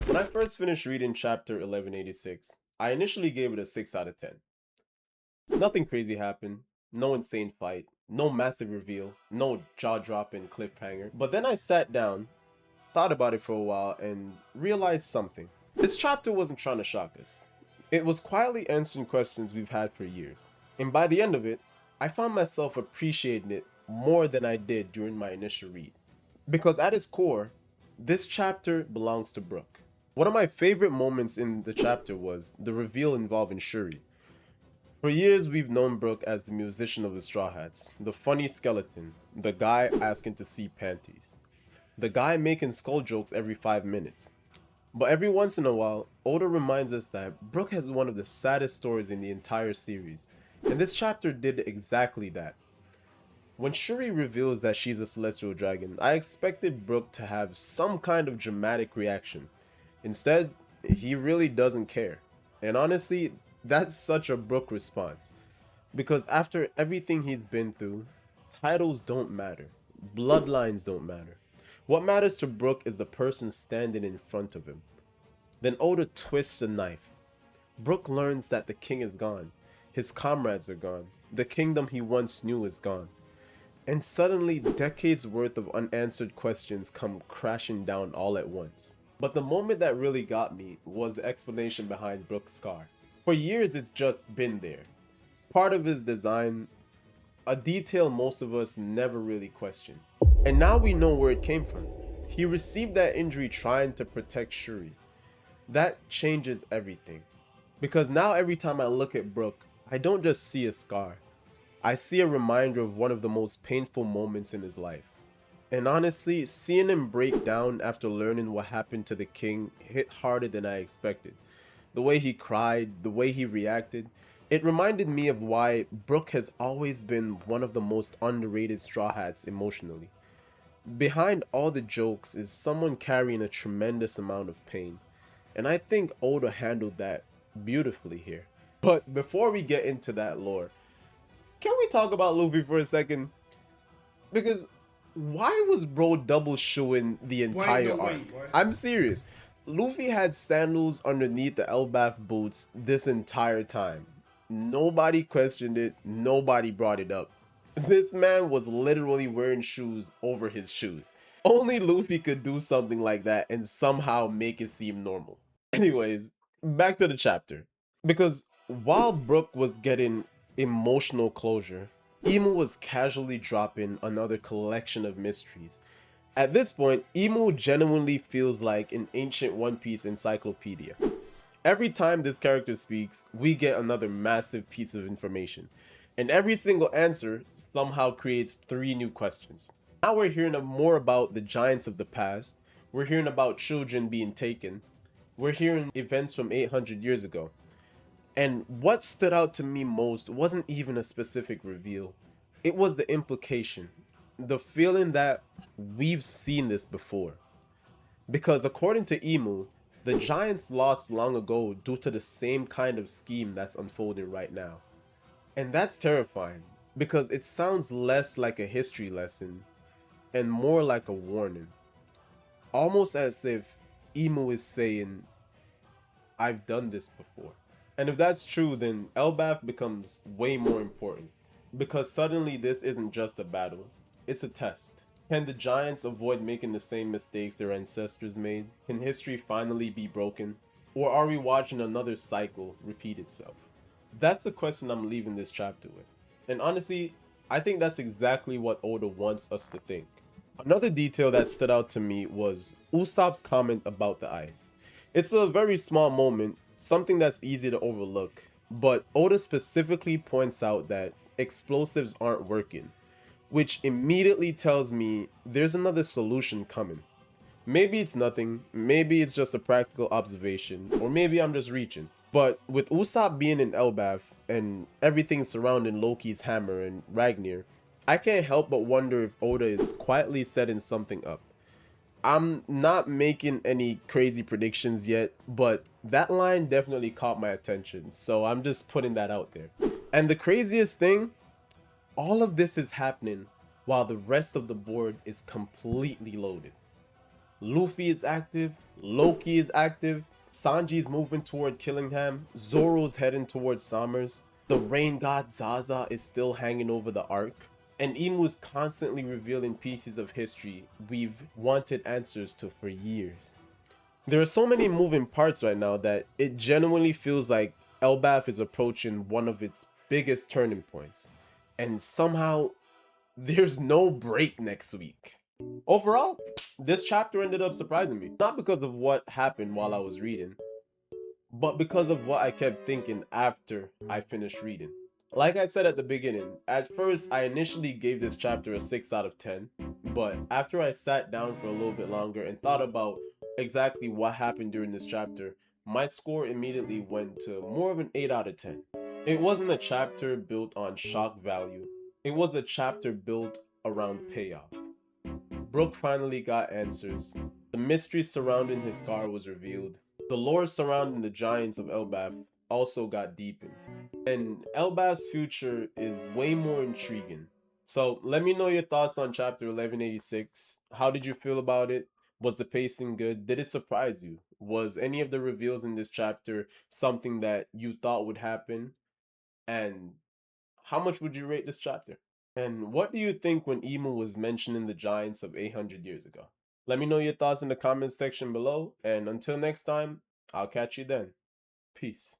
When I first finished reading chapter 1186, I initially gave it a 6 out of 10. Nothing crazy happened, no insane fight, no massive reveal, no jaw-dropping cliffhanger. But then I sat down, thought about it for a while, and realized something. This chapter wasn't trying to shock us. It was quietly answering questions we've had for years. And by the end of it, I found myself appreciating it more than I did during my initial read. Because at its core, this chapter belongs to Brook. One of my favorite moments in the chapter was the reveal involving Shuri. For years, we've known Brook as the musician of the Straw Hats, the funny skeleton, the guy asking to see panties, the guy making skull jokes every 5 minutes. But every once in a while, Oda reminds us that Brook has one of the saddest stories in the entire series, and this chapter did exactly that. When Shuri reveals that she's a celestial dragon, I expected Brook to have some kind of dramatic reaction. Instead, he really doesn't care. And honestly, that's such a Brook response. Because after everything he's been through, titles don't matter. Bloodlines don't matter. What matters to Brook is the person standing in front of him. Then Oda twists the knife. Brook learns that the king is gone. His comrades are gone. The kingdom he once knew is gone. And suddenly, decades worth of unanswered questions come crashing down all at once. But the moment that really got me was the explanation behind Brook's scar. For years, it's just been there. Part of his design, a detail most of us never really questioned. And now we know where it came from. He received that injury trying to protect Shuri. That changes everything. Because now every time I look at Brook, I don't just see a scar. I see a reminder of one of the most painful moments in his life. And honestly, seeing him break down after learning what happened to the king hit harder than I expected. The way he cried, the way he reacted, it reminded me of why Brook has always been one of the most underrated Straw Hats emotionally. Behind all the jokes is someone carrying a tremendous amount of pain, and I think Oda handled that beautifully here. But before we get into that lore, can we talk about Luffy for a second? Because why was bro double shoeing the entire arc? What? I'm serious. Luffy had sandals underneath the Elbaf boots this entire time. Nobody questioned it, nobody brought it up. This man was literally wearing shoes over his shoes. Only Luffy could do something like that and somehow make it seem normal. Anyways, back to the chapter. Because while Brook was getting emotional closure, Emu was casually dropping another collection of mysteries. At this point, Emu genuinely feels like an ancient One Piece encyclopedia. Every time this character speaks, we get another massive piece of information, and every single answer somehow creates 3 new questions. Now we're hearing more about the giants of the past, we're hearing about children being taken, we're hearing events from 800 years ago. And what stood out to me most wasn't even a specific reveal. It was the implication. The feeling that we've seen this before. Because according to Emu, the Giants lost long ago due to the same kind of scheme that's unfolding right now. And that's terrifying because it sounds less like a history lesson and more like a warning. Almost as if Emu is saying, I've done this before. And if that's true, then Elbaf becomes way more important. Because suddenly this isn't just a battle, it's a test. Can the Giants avoid making the same mistakes their ancestors made? Can history finally be broken? Or are we watching another cycle repeat itself? That's the question I'm leaving this chapter with. And honestly, I think that's exactly what Oda wants us to think. Another detail that stood out to me was Usopp's comment about the ice. It's a very small moment, something that's easy to overlook, but Oda specifically points out that explosives aren't working, which immediately tells me there's another solution coming. Maybe it's nothing, maybe it's just a practical observation, or maybe I'm just reaching. But with Usopp being in Elbaf and everything surrounding Loki's hammer and Ragnir, I can't help but wonder if Oda is quietly setting something up. I'm not making any crazy predictions yet, but that line definitely caught my attention, so I'm just putting that out there. And the craziest thing, all of this is happening while the rest of the board is completely loaded. Luffy is active, Loki is active, Sanji's moving toward Killingham, Zoro's heading towards Summers, the rain god Zaza is still hanging over the arc, and Imu's constantly revealing pieces of history we've wanted answers to for years. There are so many moving parts right now that it genuinely feels like Elbaf is approaching one of its biggest turning points. And somehow, there's no break next week. Overall, this chapter ended up surprising me. Not because of what happened while I was reading, but because of what I kept thinking after I finished reading. Like I said at the beginning, at first I initially gave this chapter a 6 out of 10, but after I sat down for a little bit longer and thought about exactly what happened during this chapter, my score immediately went to more of an 8 out of 10. It wasn't a chapter built on shock value, it was a chapter built around payoff. Brook finally got answers. The mystery surrounding his scar was revealed. The lore surrounding the giants of Elbaf also got deepened. And Elbaf's future is way more intriguing. So let me know your thoughts on chapter 1186. How did you feel about it? Was the pacing good? Did it surprise you? Was any of the reveals in this chapter something that you thought would happen? And how much would you rate this chapter? And what do you think when Emu was mentioning the giants of 800 years ago? Let me know your thoughts in the comments section below, and until next time, I'll catch you then. Peace.